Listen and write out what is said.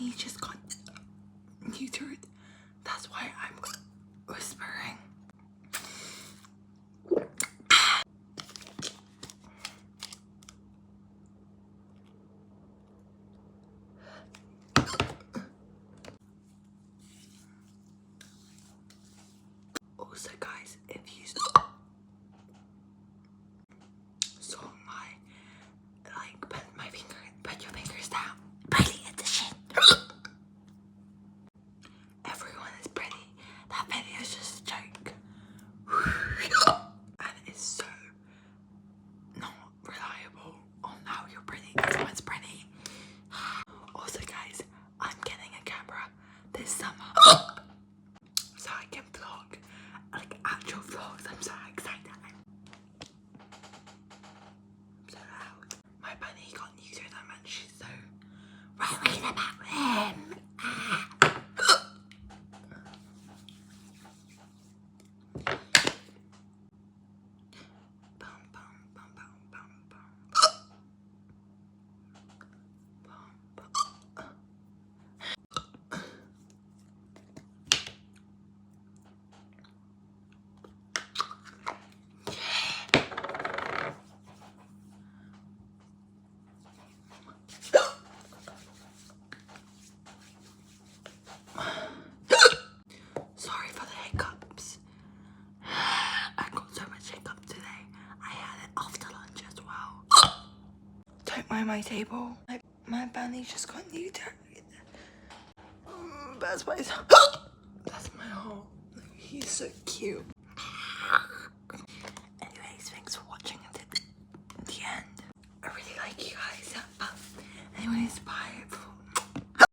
bunny just got neutered. That's why I'm whispering. Also, guys, if you saw put your fingers down. Pretty edition. Everyone is pretty. That video is just a joke. And it's so not reliable on how you're pretty. Everyone's pretty. Also, guys, I'm getting a camera this summer. So I can vlog, like actual vlogs. I'm so excited. I'm so loud. My bunny got neutered and she's so worried about him. Sorry for the hiccups. I got so much hiccup today. I had it after lunch as well. Don't mind my table. My bunny just got neutered. That's my heart. He's so cute.